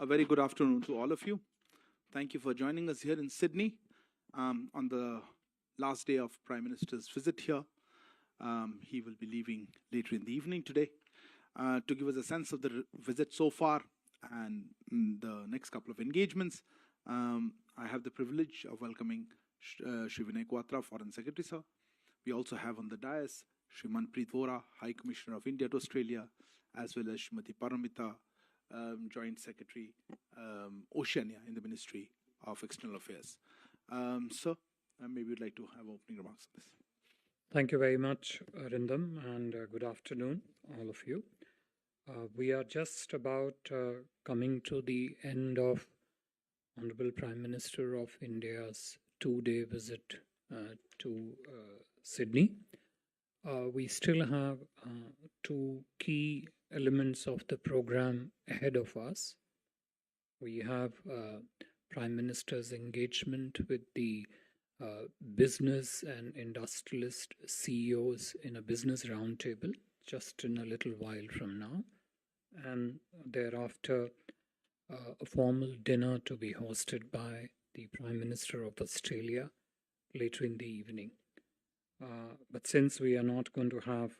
A very good afternoon to all of you. Thank you for joining us here in Sydney on the last day of Prime Minister's visit here. He will be leaving later in the evening today to give us a sense of the visit so far and the next couple of engagements. I have the privilege of welcoming Shri Vinay Quatra, Foreign Secretary, sir. We also have on the dais Shri Manpreet Vora, High Commissioner of India to Australia, as well as Shrimati Paramita, Joint Secretary, Oceania in the Ministry of External Affairs. Sir, maybe you'd like to have opening remarks on this. Thank you very much, Arindam, and good afternoon, all of you. We are just about coming to the end of Honorable Prime Minister of India's two-day visit to Sydney. We still have two key elements of the program ahead of us. We have Prime Minister's engagement with the business and industrialist CEOs in a business roundtable just in a little while from now, and thereafter a formal dinner to be hosted by the Prime Minister of Australia later in the evening. But since we are not going to have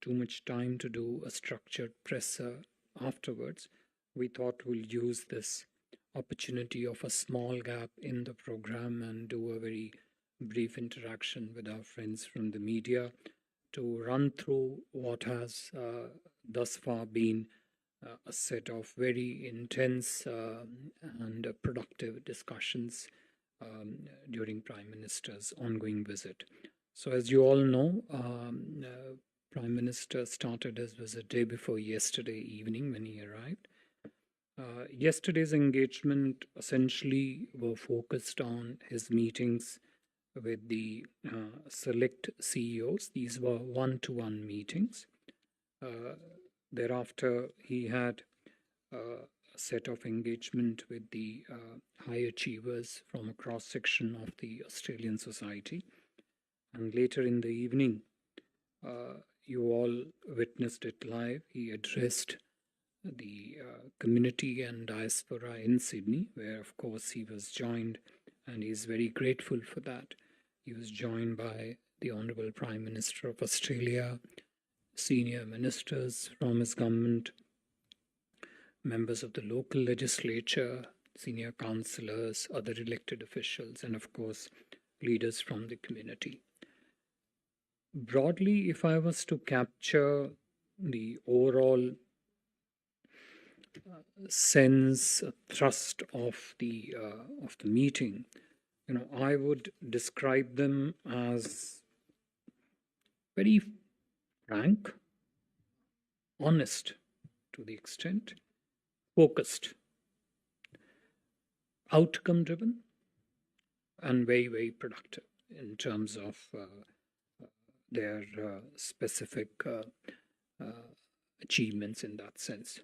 too much time to do a structured presser afterwards, we thought we'll use this opportunity of a small gap in the program and do a very brief interaction with our friends from the media to run through what has thus far been a set of very intense and productive discussions during Prime Minister's ongoing visit. So as you all know, Prime Minister started his visit day before yesterday evening when he arrived. Yesterday's engagement essentially were focused on his meetings with the select CEOs. These were one-to-one meetings. Thereafter, he had a set of engagement with the high achievers from a cross-section of the Australian society. And later in the evening, you all witnessed it live. He addressed the community and diaspora in Sydney, where of course he was joined, and he is very grateful for that. He was joined by the Honourable Prime Minister of Australia, senior ministers from his government, members of the local legislature, senior councillors, other elected officials, and of course leaders from the community. Broadly, if I was to capture the overall sense, thrust of the meeting, I would describe them as very frank, honest to the extent, focused, outcome-driven, and very, very productive in terms of their specific achievements in that sense.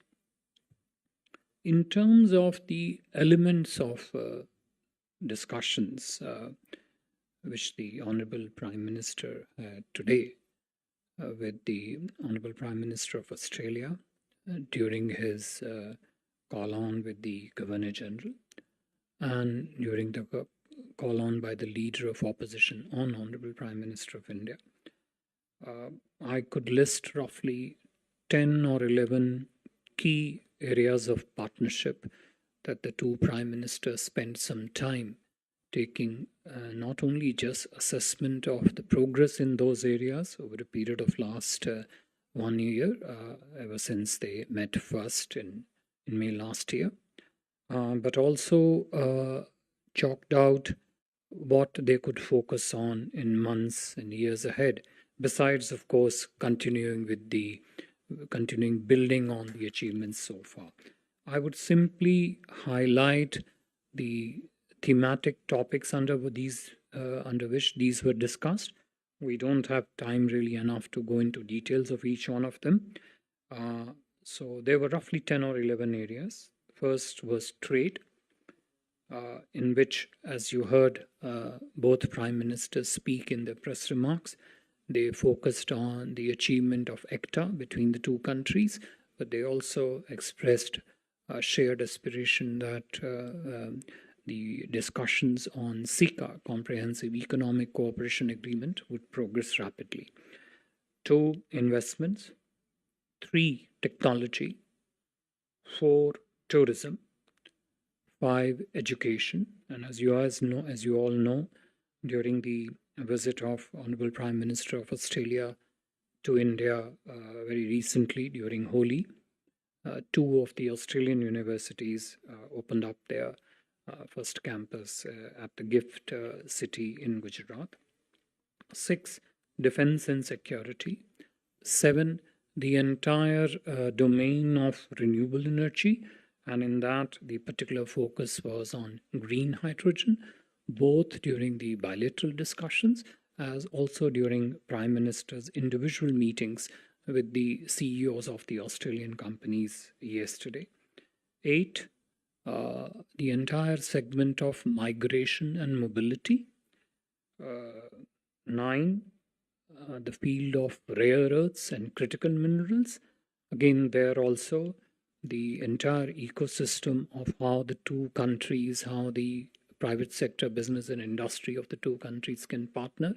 In terms of the elements of discussions which the Honourable Prime Minister had today with the Honourable Prime Minister of Australia during his call-on with the Governor-General and during the call-on by the Leader of Opposition on Honourable Prime Minister of India, I could list roughly 10 or 11 key areas of partnership that the two Prime Ministers spent some time taking not only just assessment of the progress in those areas over a period of last 1 year, ever since they met first in May last year, but also chalked out what they could focus on in months and years ahead, besides, of course, continuing building on the achievements so far. I would simply highlight the thematic topics under which these were discussed. We don't have time really enough to go into details of each one of them. So there were roughly 10 or 11 areas. First was trade, in which, as you heard both Prime Ministers speak in their press remarks, they focused on the achievement of ECTA between the two countries, but they also expressed shared aspiration that the discussions on SECA, Comprehensive Economic Cooperation Agreement, would progress rapidly. 2, investments. 3, technology. 4, tourism. 5, education. And as you all know, during the visit of Honorable Prime Minister of Australia to India very recently during Holi, 2 of the Australian universities opened up their first campus at the Gift City in Gujarat. 6, defense and security. 7, the entire domain of renewable energy, and in that the particular focus was on green hydrogen, both during the bilateral discussions as also during Prime Minister's individual meetings with the CEOs of the Australian companies yesterday. 8, the entire segment of migration and mobility. 9, the field of rare earths and critical minerals. Again, there also the entire ecosystem of how the two countries, how the private sector, business and industry of the two countries can partner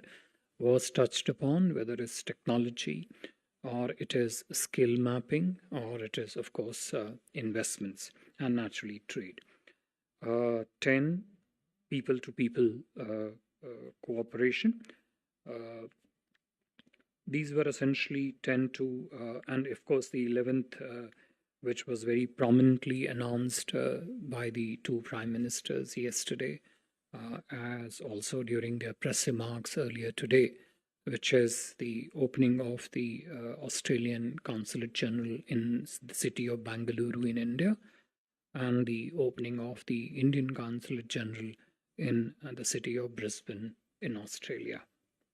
was touched upon, whether it's technology or it is skill mapping or it is, of course, investments and naturally trade. 10, people to people cooperation. These were essentially 10 to, and of course the 11th, which was very prominently announced by the two prime ministers yesterday, as also during their press remarks earlier today, which is the opening of the Australian Consulate General in the city of Bangalore in India, and the opening of the Indian Consulate General in the city of Brisbane in Australia.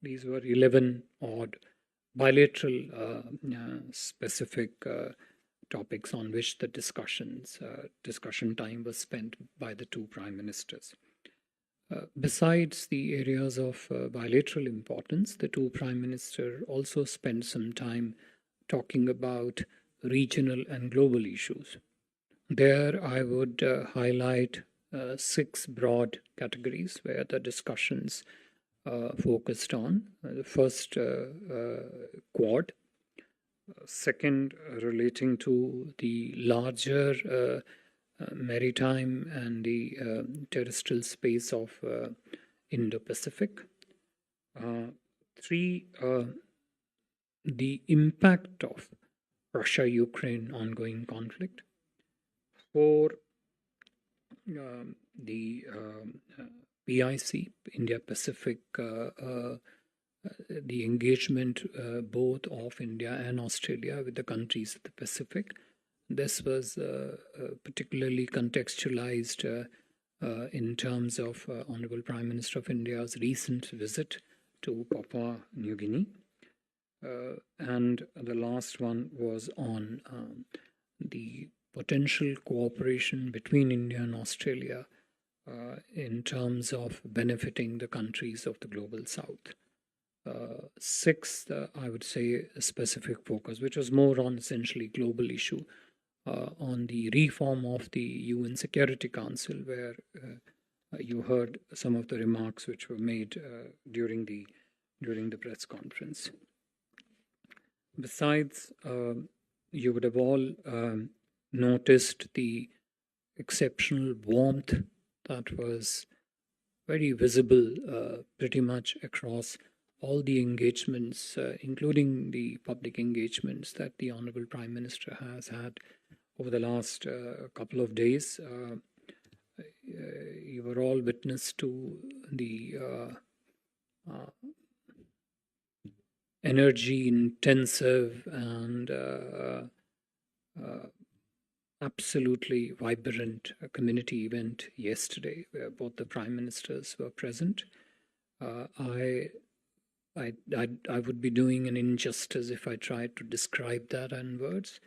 These were 11 odd bilateral specific topics on which the discussion time was spent by the two prime ministers. Besides the areas of bilateral importance, the two prime ministers also spent some time talking about regional and global issues. There I would highlight 6 broad categories where the discussions focused on. The first, Quad. Second, relating to the larger maritime and the terrestrial space of Indo-Pacific. 3, the impact of Russia-Ukraine ongoing conflict. 4, the PIC, India-Pacific, the engagement both of India and Australia with the countries of the Pacific. This was particularly contextualized in terms of Honorable Prime Minister of India's recent visit to Papua New Guinea. And the last one was on the potential cooperation between India and Australia in terms of benefiting the countries of the global south. Sixth, I would say a specific focus, which was more on essentially global issue, on the reform of the UN Security Council, where you heard some of the remarks which were made during the press conference. Besides, you would have all noticed the exceptional warmth that was very visible pretty much across all the engagements, including the public engagements that the Honorable Prime Minister has had over the last couple of days. You were all witness to the energy intensive and absolutely vibrant community event yesterday where both the prime ministers were present. I would be doing an injustice if I tried to describe that in words.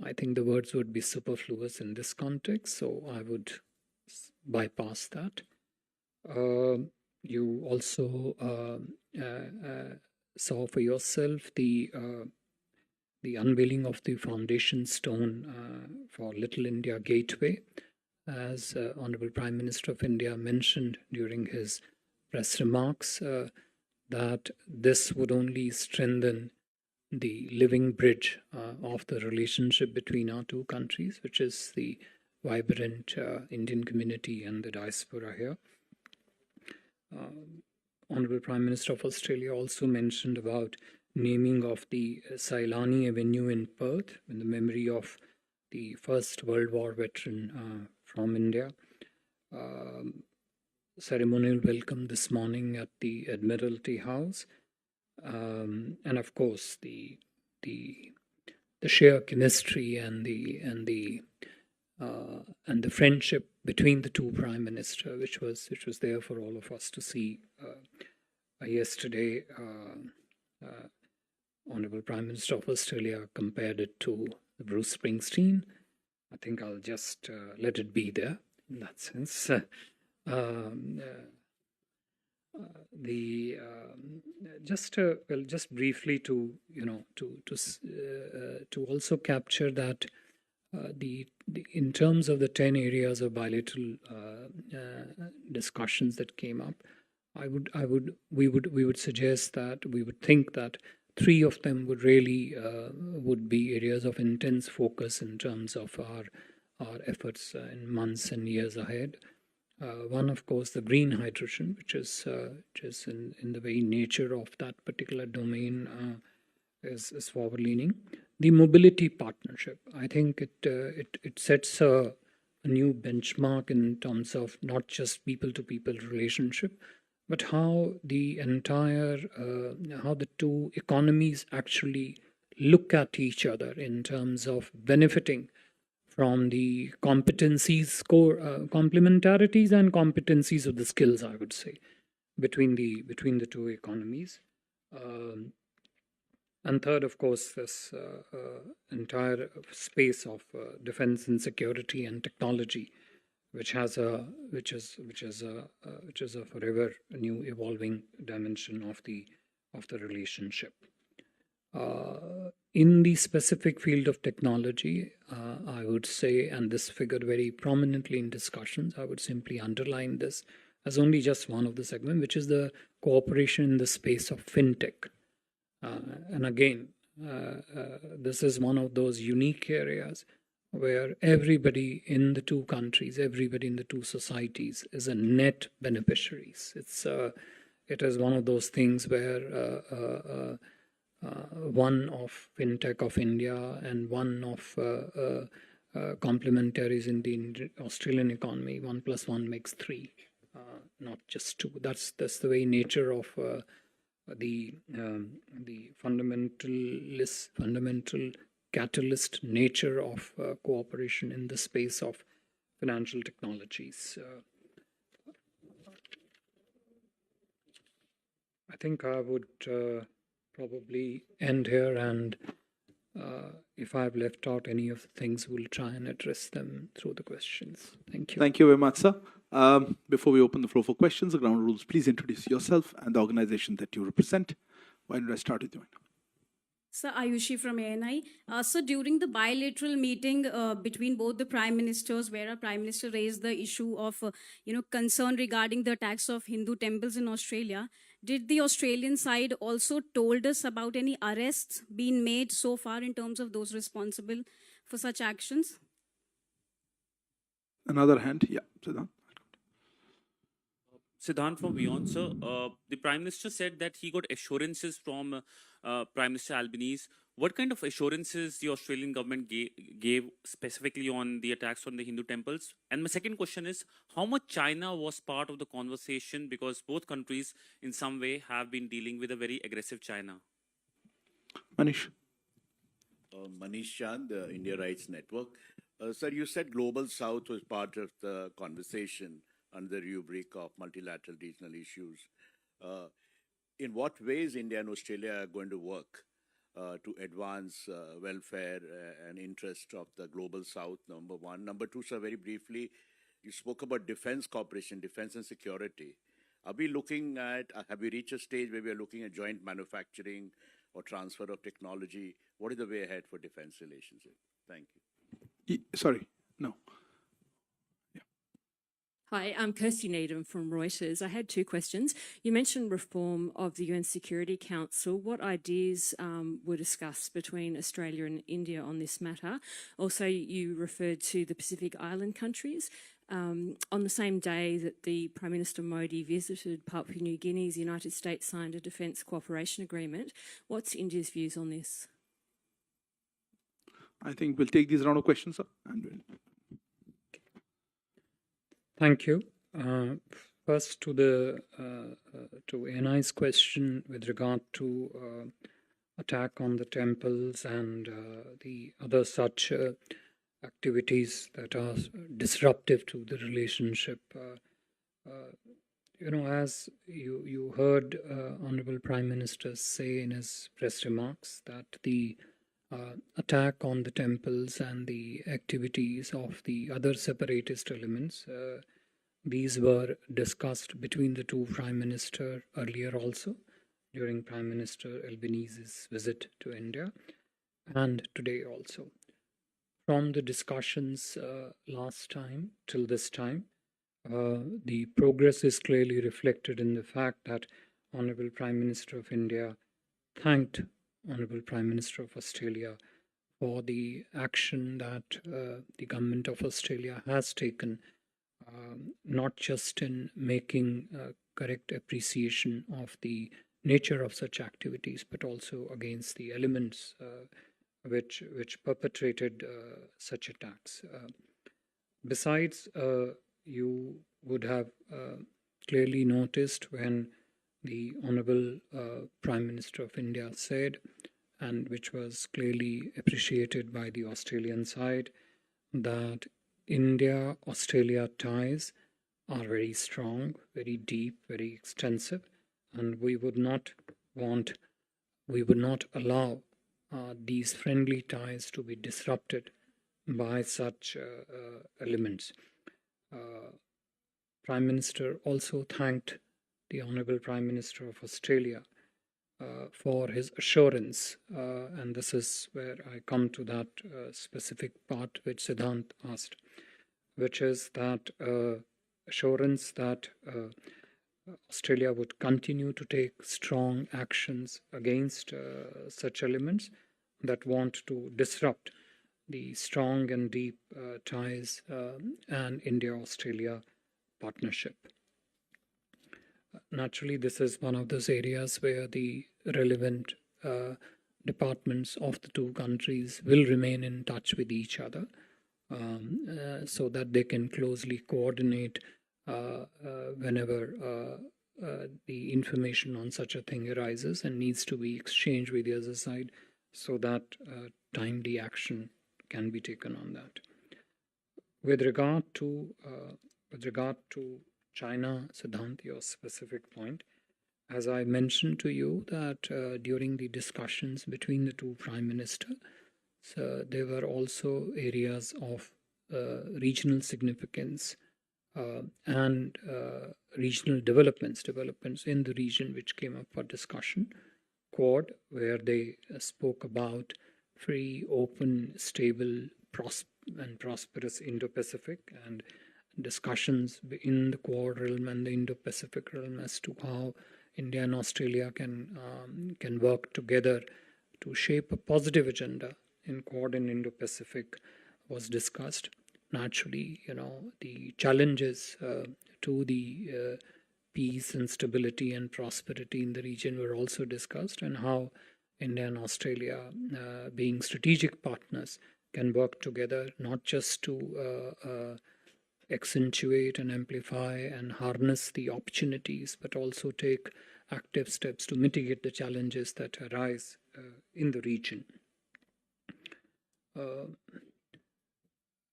I think the words would be superfluous in this context, so I would bypass that. You also saw for yourself the the unveiling of the foundation stone for Little India Gateway. As Honorable Prime Minister of India mentioned during his press remarks, that this would only strengthen the living bridge of the relationship between our two countries, which is the vibrant Indian community and the diaspora here. Honorable Prime Minister of Australia also mentioned about naming of the Sailani Avenue in Perth in the memory of the First World War veteran from India. Ceremonial welcome this morning at the Admiralty House, and of course the sheer chemistry and the friendship between the two prime minister, which was there for all of us to see yesterday. Honorable Prime Minister of Australia compared it to Bruce Springsteen. I think I'll just let it be there in that sense. Just briefly to also capture that in terms of the 10 areas of bilateral discussions that came up, we would suggest that we would think that 3 of them would really would be areas of intense focus in terms of our efforts in months and years ahead. One, of course, the green hydrogen, which is in the very nature of that particular domain is forward-leaning. The mobility partnership, I think it sets a new benchmark in terms of not just people-to-people relationship, but how the entire how the two economies actually look at each other in terms of benefiting from the competencies, complementarities and competencies of the skills, I would say, between the two economies. And third, of course, this entire space of defense and security and technology, which is a forever new evolving dimension of the relationship. In the specific field of technology, I would say, and this figured very prominently in discussions, I would simply underline this as only just one of the segments, which is the cooperation in the space of fintech. And again, this is one of those unique areas where everybody in the two countries, everybody in the two societies is a net beneficiaries. It is one of those things where one of fintech of India and one of complementaries in the Australian economy. 1 + 1 makes 3, not just 2. That's the very nature of the fundamental catalyst nature of cooperation in the space of financial technologies. I think I would probably end here, and if I've left out any of the things, we'll try and address them through the questions. Thank you. Thank you very much, sir. Before we open the floor for questions, the ground rules, please introduce yourself and the organization that you represent. Why don't I start with you? Sir, Ayushi from ANI. So during the bilateral meeting between both the prime ministers, where our prime minister raised the issue of concern regarding the attacks of Hindu temples in Australia, did the Australian side also told us about any arrests being made so far in terms of those responsible for such actions? Another hand, yeah, Siddhant. Siddhant from Beyond, sir. The Prime Minister said that he got assurances from Prime Minister Albanese. What kind of assurances the Australian government gave specifically on the attacks on the Hindu temples? And my second question is, how much China was part of the conversation, because both countries in some way have been dealing with a very aggressive China? Manish. Manish Chand, the India Rights Network. Sir, you said Global South was part of the conversation under the rubric of multilateral regional issues. In what ways India and Australia are going to work to advance welfare and interest of the Global South, number one? Number two, sir, very briefly, you spoke about defense cooperation, defense and security. Are we looking at, have we reached a stage where we are looking at joint manufacturing or transfer of technology? What is the way ahead for defense relations? Thank you. Sorry, no. Hi, I'm Kirsty Needham from Reuters. I had two questions. You mentioned reform of the UN Security Council. What ideas were discussed between Australia and India on this matter? Also, you referred to the Pacific Island countries. On the same day that the Prime Minister Modi visited Papua New Guinea, the United States signed a defence cooperation agreement. What's India's views on this? I think we'll take these round of questions, sir, and we'll... Thank you. First, to the to NI's question with regard to attack on the temples and the other such activities that are disruptive to the relationship. As you heard Honorable Prime Minister say in his press remarks that the attack on the temples and the activities of the other separatist elements, these were discussed between the two Prime Ministers earlier also during Prime Minister Albanese's visit to India and today also. From the discussions last time till this time, the progress is clearly reflected in the fact that Honorable Prime Minister of India thanked Honorable Prime Minister of Australia for the action that the government of Australia has taken, not just in making correct appreciation of the nature of such activities, but also against the elements which perpetrated such attacks. Besides, you would have clearly noticed when the Honorable Prime Minister of India said, and which was clearly appreciated by the Australian side, that India-Australia ties are very strong, very deep, very extensive, and we would not allow these friendly ties to be disrupted by such elements. Prime Minister also thanked the Honorable Prime Minister of Australia for his assurance, and this is where I come to that specific part which Siddhant asked, which is that assurance that Australia would continue to take strong actions against such elements that want to disrupt the strong and deep ties and India-Australia partnership. Naturally, this is one of those areas where the relevant departments of the two countries will remain in touch with each other so that they can closely coordinate whenever the information on such a thing arises and needs to be exchanged with the other side so that timely action can be taken on that. With regard to China, Siddhant, your specific point, as I mentioned to you that during the discussions between the two prime ministers, there were also areas of regional significance and regional developments in the region which came up for discussion. Quad, where they spoke about free, open, stable, and prosperous Indo-Pacific, and discussions in the Quad realm and the Indo-Pacific realm as to how India and Australia can work together to shape a positive agenda in Quad and Indo-Pacific was discussed. Naturally, the challenges to the peace and stability and prosperity in the region were also discussed, and how India and Australia, being strategic partners, can work together not just to accentuate and amplify and harness the opportunities, but also take active steps to mitigate the challenges that arise in the region.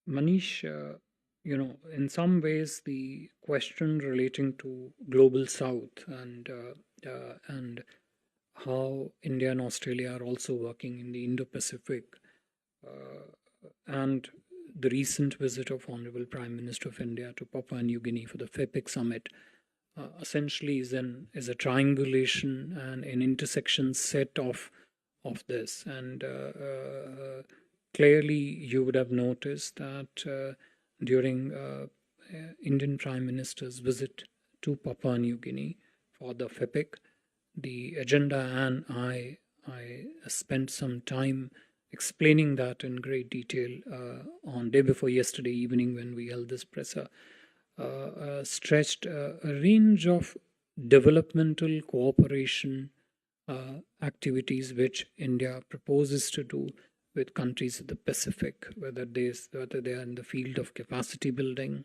Manish, in some ways, the question relating to Global South and how India and Australia are also working in the Indo-Pacific, and the recent visit of Honorable Prime Minister of India to Papua New Guinea for the FEPIC summit essentially is a triangulation and an intersection set of of this. And clearly, you would have noticed that during Indian Prime Minister's visit to Papua New Guinea for the FIPIC, the agenda, and I spent some time explaining that in great detail on day before yesterday evening when we held this presser, stretched a range of developmental cooperation activities which India proposes to do with countries of the Pacific, whether they are in the field of capacity building,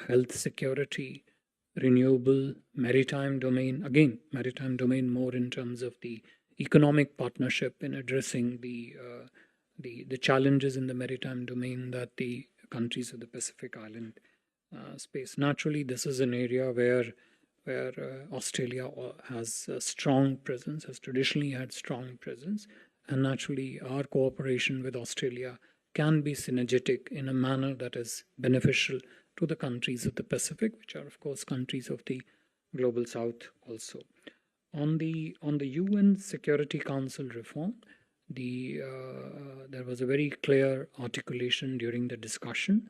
health security, renewable, maritime domain. Again, maritime domain more in terms of the economic partnership in addressing the challenges in the maritime domain that the countries of the Pacific Island space. Naturally, this is an area where Australia has a strong presence, has traditionally had strong presence, and naturally our cooperation with Australia can be synergetic in a manner that is beneficial to the countries of the Pacific, which are of course countries of the global south also. On the UN Security Council reform, there was a very clear articulation during the discussion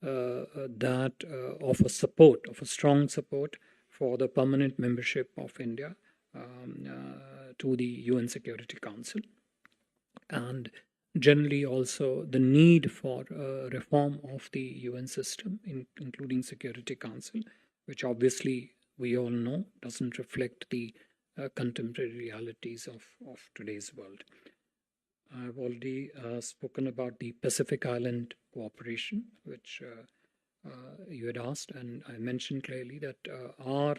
that of a strong support for the permanent membership of India to the UN Security Council, and generally also the need for reform of the UN system, including Security Council, which obviously we all know doesn't reflect the contemporary realities of today's world. I've already spoken about the Pacific Island cooperation, which you had asked, and I mentioned clearly that our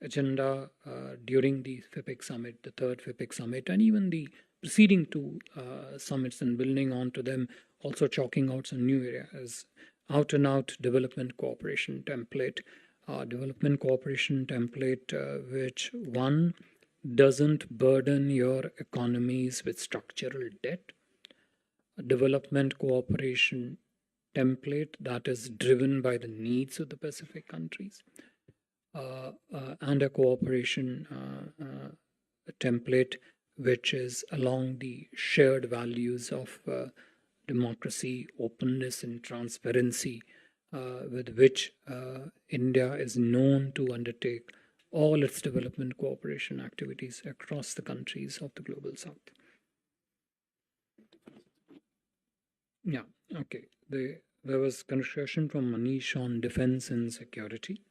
agenda during the FIPIC summit, the third FIPIC summit, and even the preceding two summits and building on to them, also chalking out some new areas, out and out development cooperation template. Development cooperation template which one doesn't burden your economies with structural debt. A development cooperation template that is driven by the needs of the Pacific countries, and a cooperation template which is along the shared values of democracy, openness, and transparency, with which India is known to undertake all its development cooperation activities across the countries of the global south. Yeah, okay. There was conversation from Manish on defense and security.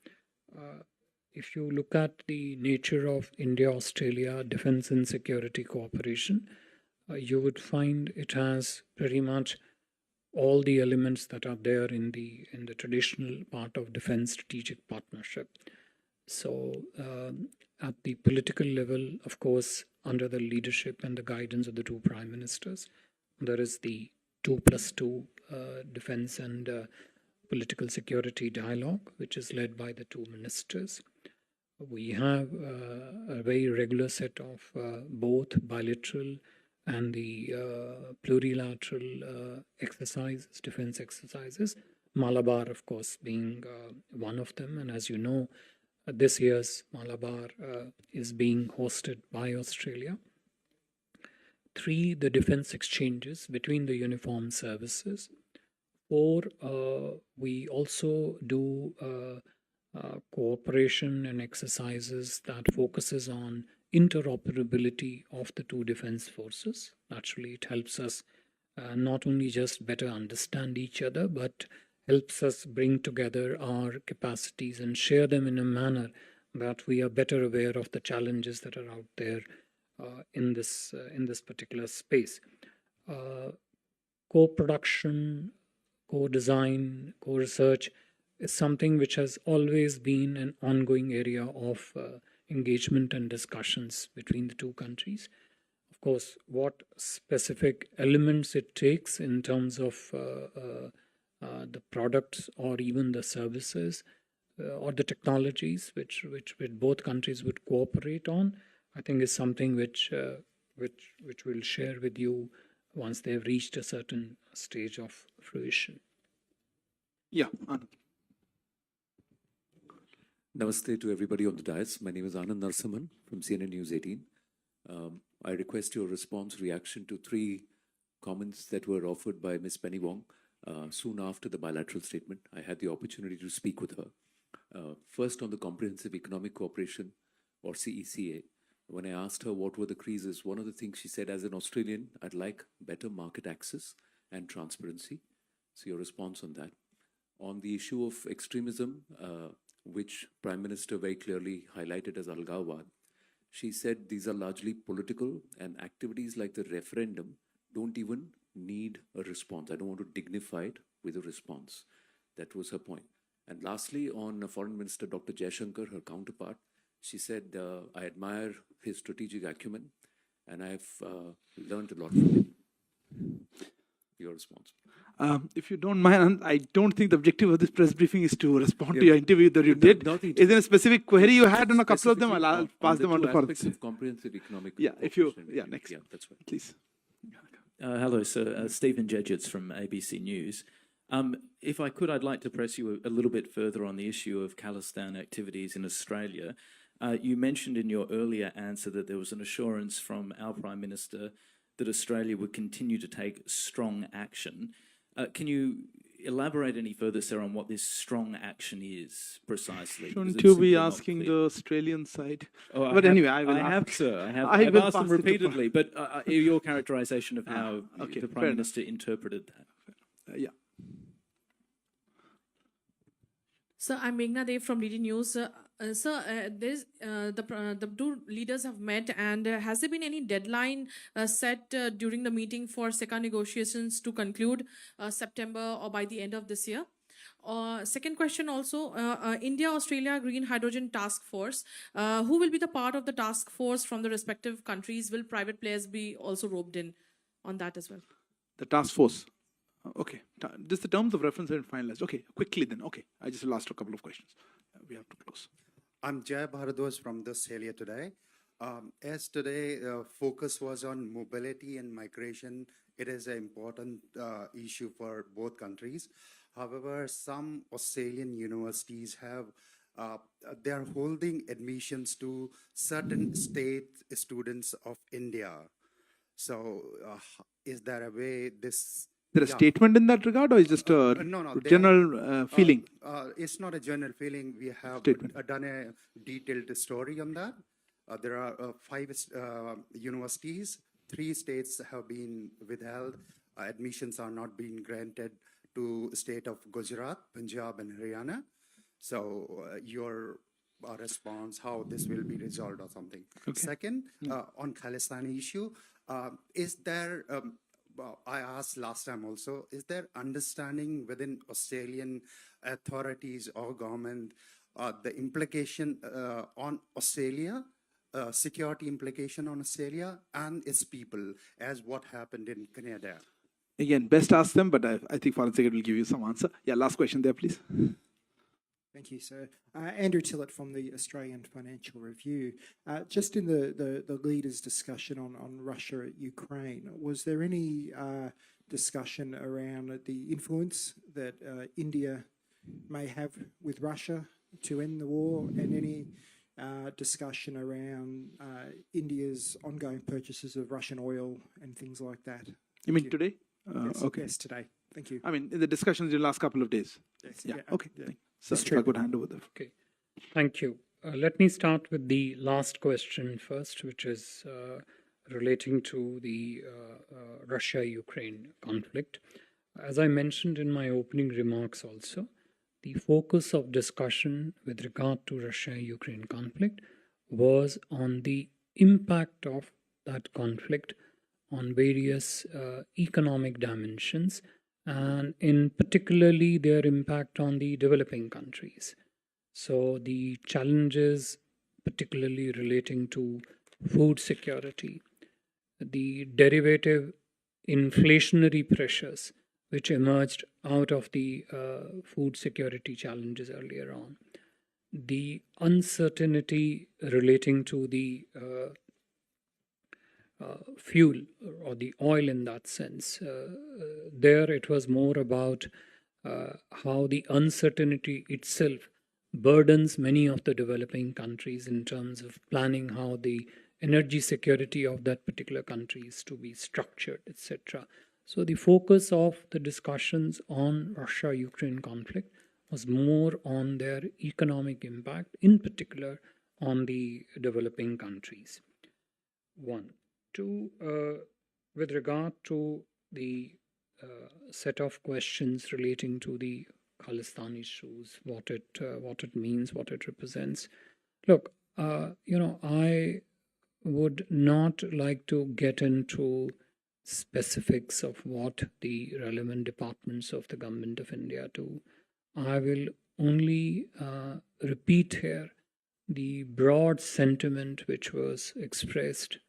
If you look at the nature of India-Australia defense and security cooperation, you would find it has pretty much all the elements that are there in the traditional part of defense strategic partnership. So at the political level, of course, under the leadership and the guidance of the two prime ministers, there is the 2+2 defense and political security dialogue, which is led by the two ministers. We have a very regular set of both bilateral and the plurilateral exercises, defense exercises, Malabar, of course, being one of them. And as you know, this year's Malabar is being hosted by Australia. 3, the defense exchanges between the uniformed services. 4, we also do cooperation and exercises that focuses on interoperability of the two defense forces. Naturally, it helps us not only just better understand each other, but helps us bring together our capacities and share them in a manner that we are better aware of the challenges that are out there in this particular space. Co-production, co-design, co-research is something which has always been an ongoing area of engagement and discussions between the two countries. Of course, what specific elements it takes in terms of the products or even the services or the technologies which both countries would cooperate on, I think is something which we'll share with you once they've reached a certain stage of fruition. Yeah. Namaste to everybody on the dais. My name is Anand Narsimhan from CNN News 18. I request your response, reaction to three comments that were offered by Ms. Penny Wong soon after the bilateral statement. I had the opportunity to speak with her. First, on the Comprehensive Economic Cooperation, or CECA, when I asked her what were the creases, one of the things she said, as an Australian, I'd like better market access and transparency. So your response on that. On the issue of extremism, which Prime Minister very clearly highlighted as Algawad, she said these are largely political, and activities like the referendum don't even need a response. I don't want to dignify it with a response. That was her point. And lastly, on Foreign Minister Dr. Jaishankar, her counterpart, she said, I admire his strategic acumen and I've learned a lot from him. Your response. If you don't mind, I don't think the objective of this press briefing is to respond to your interview that you did. Is there a specific query you had on a couple of them? I'll pass them on to Foreign. Of comprehensive economic if you, next. Yeah, that's right. Please. Hello, sir. Stephen Jedgetts from ABC News. If I could, I'd like to press you a little bit further on the issue of Khalistan activities in Australia. You mentioned in your earlier answer that there was an assurance from our Prime Minister that Australia would continue to take strong action. Can you elaborate any further, sir, on what this strong action is precisely? Shouldn't you be asking the Australian side? Oh, but anyway, I will have, sir. I've asked them repeatedly, but your characterization of how the Prime Minister interpreted that. Yeah. Sir, I'm Meghna Dev from DD News. Sir, the two leaders have met, and has there been any deadline set during the meeting for SECA negotiations to conclude September or by the end of this year? Second question also, India-Australia Green Hydrogen Task Force. Who will be the part of the task force from the respective countries? Will private players be also roped in on that as well? The task force. Okay. Just the terms of reference are finalized. Okay, quickly then. Okay. I just asked a couple of questions. We have to close. I'm Jay Bharadwaj from the Australia Today. As today focus was on mobility and migration, it is an important issue for both countries. However, some Australian universities have they are holding admissions to certain state students of India. So, is there a way this? There a statement in that regard, or is just a general feeling? It's not a general feeling. We have done a detailed story on that. There are 5 universities. 3 states have been withheld. Admissions are not being granted to state of Gujarat, Punjab, and Haryana. So your response, how this will be resolved or something. Okay. Second, on Khalistan issue, is there... I asked last time also, is there understanding within Australian authorities or government the implication on Australia, security implication on Australia and its people, as what happened in Canada? Again, best ask them, but I think Foreign Secretary will give you some answer. Yeah, last question there, please. Thank you, sir. Andrew Tillett from the Australian Financial Review. Just in the leaders' discussion on Russia, Ukraine, was there any discussion around the influence that India may have with Russia to end the war, and any discussion around India's ongoing purchases of Russian oil and things like that? You mean today? Yes, okay. Yes, today. Thank you. I mean, in the discussions in the last couple of days. Yes, yeah. Okay. Yeah. So if I could hand over the... Okay. Thank you. Let me start with the last question first, which is relating to the Russia-Ukraine conflict. As I mentioned in my opening remarks also, the focus of discussion with regard to Russia-Ukraine conflict was on the impact of that conflict on various economic dimensions, and in particularly their impact on the developing countries. So the challenges particularly relating to food security, the derivative inflationary pressures which emerged out of the food security challenges earlier on, the uncertainty relating to the fuel or the oil in that sense. There it was more about how the uncertainty itself burdens many of the developing countries in terms of planning how the energy security of that particular country is to be structured, etc. So the focus of the discussions on Russia-Ukraine conflict was more on their economic impact, in particular on the developing countries. One. Two, with regard to the set of questions relating to the Khalistan issues, what it means, what it represents. Look, I would not like to get into specifics of what the relevant departments of the government of India do. I will only repeat here the broad sentiment which was expressed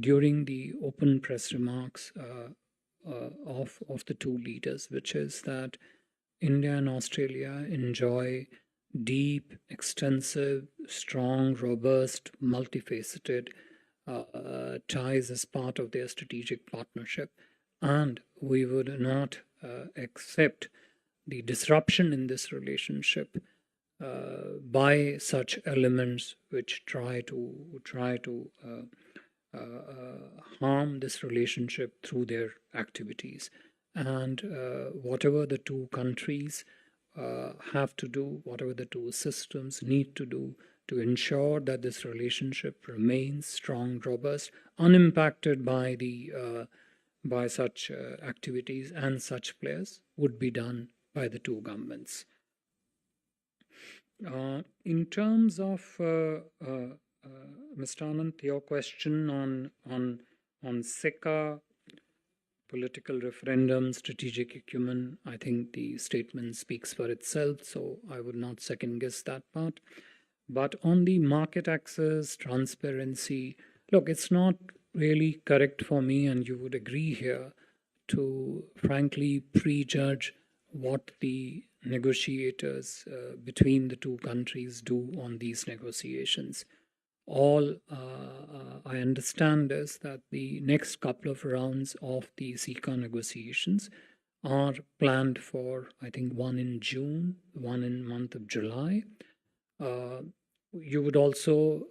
during the open press remarks of the two leaders, which is that India and Australia enjoy deep, extensive, strong, robust, multifaceted ties as part of their strategic partnership, and we would not accept the disruption in this relationship by such elements which try to harm this relationship through their activities. And whatever the two countries have to do, whatever the two systems need to do to ensure that this relationship remains strong, robust, unimpacted by by such activities and such players, would be done by the two governments. In terms of Mr. Anand, your question on SECA, political referendum, strategic acumen, I think the statement speaks for itself, so I would not second guess that part. But on the market access, transparency, look, it's not really correct for me, and you would agree here, to frankly prejudge what the negotiators between the two countries do on these negotiations. All I understand is that the next couple of rounds of the SECA negotiations are planned for, I think, one in June, one in month of July. You would also,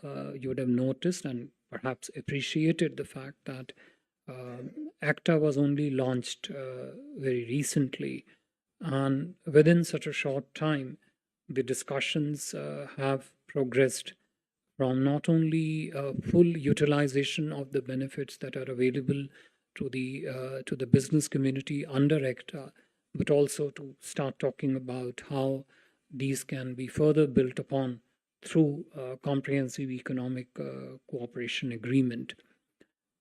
you would have noticed and perhaps appreciated the fact that ACTA was only launched very recently, and within such a short time, the discussions have progressed from not only full utilization of the benefits that are available to the business community under ACTA, but also to start talking about how these can be further built upon through comprehensive economic cooperation agreement.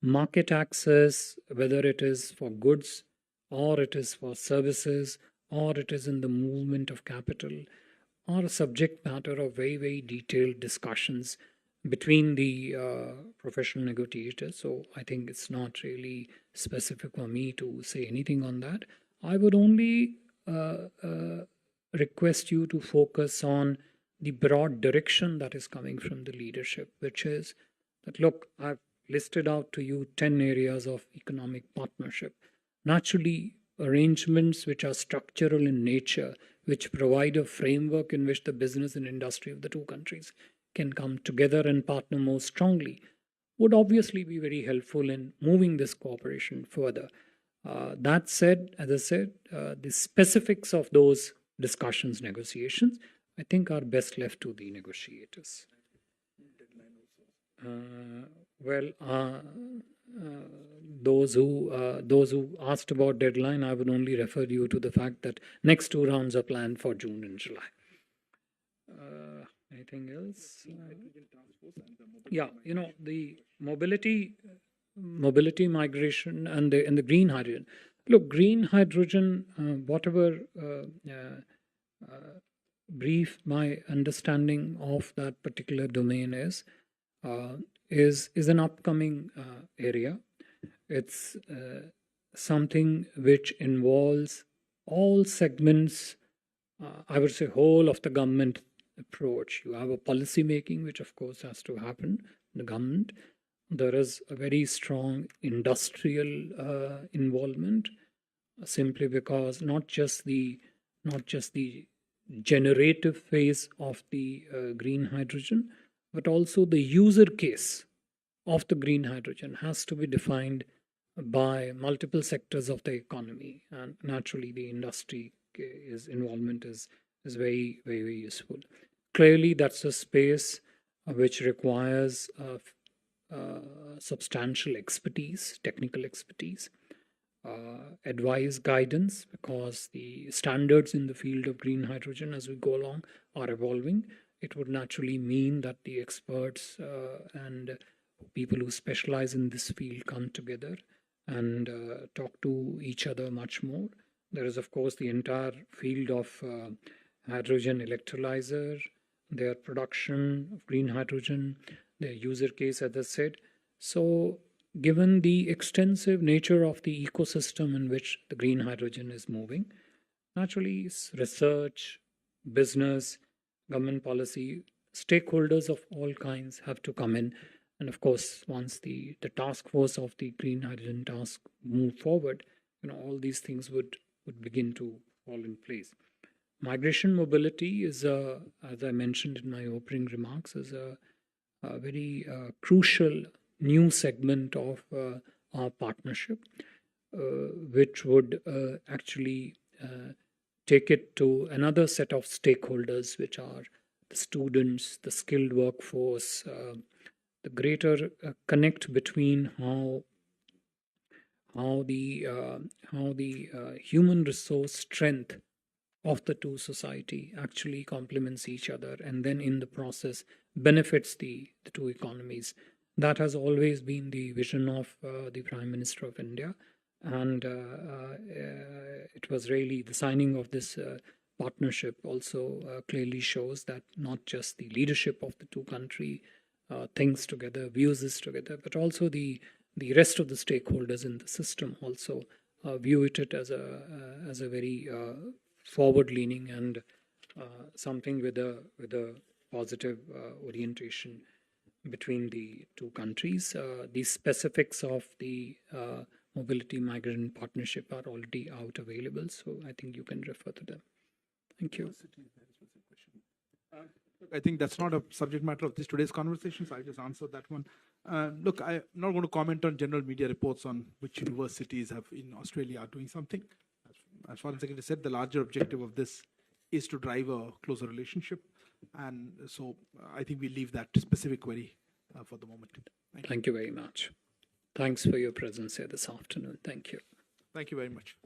Market access, whether it is for goods or it is for services or it is in the movement of capital, are a subject matter of very, very detailed discussions between the professional negotiators. So I think it's not really specific for me to say anything on that. I would only request you to focus on the broad direction that is coming from the leadership, which is that, look, I've listed out to you 10 areas of economic partnership. Naturally, arrangements which are structural in nature, which provide a framework in which the business and industry of the two countries can come together and partner more strongly, would obviously be very helpful in moving this cooperation further. That said, as I said, the specifics of those discussions, negotiations, I think are best left to the negotiators. Those who asked about deadline, I would only refer you to the fact that next two rounds are planned for June and July. Anything else? Yeah, the mobility migration and the green hydrogen. Look, green hydrogen, whatever brief my understanding of that particular domain is an upcoming area. It's something which involves all segments, I would say whole of the government approach. You have a policy making, which of course has to happen in the government. There is a very strong industrial involvement, simply because not just the generative phase of the green hydrogen, but also the user case of the green hydrogen has to be defined by multiple sectors of the economy, and naturally the industry involvement is very useful. Clearly, that's a space which requires substantial expertise, technical expertise, advice, guidance, because the standards in the field of green hydrogen as we go along are evolving. It would naturally mean that the experts and people who specialize in this field come together and talk to each other much more. There is, of course, the entire field of hydrogen electrolyzer, their production of green hydrogen, their user case, as I said. So, given the extensive nature of the ecosystem in which the green hydrogen is moving, naturally, research, business, government policy, stakeholders of all kinds have to come in. And of course, once the task force of the green hydrogen task move forward, all these things would begin to fall in place. Migration mobility is, as I mentioned in my opening remarks, is a very crucial new segment of our partnership, which would actually take it to another set of stakeholders, which are the students, the skilled workforce, the greater connect between how the human resource strength of the two society actually complements each other, and then in the process benefits the two economies. That has always been the vision of the Prime Minister of India, and it was really the signing of this partnership also clearly shows that not just the leadership of the two countries thinks together, views this together, but also the rest of the stakeholders in the system also view it as a very forward-leaning and something with a positive orientation between the two countries. The specifics of the mobility migrant partnership are already out available, so I think you can refer to them. Thank you. I think that's not a subject matter of today's conversation, so I'll just answer that one. Look, I'm not going to comment on general media reports on which universities in Australia are doing something. As Foreign Secretary said, the larger objective of this is to drive a closer relationship. And so I think we leave that specific query for the moment. Thank you very much. Thanks for your presence here this afternoon. Thank you. Thank you very much.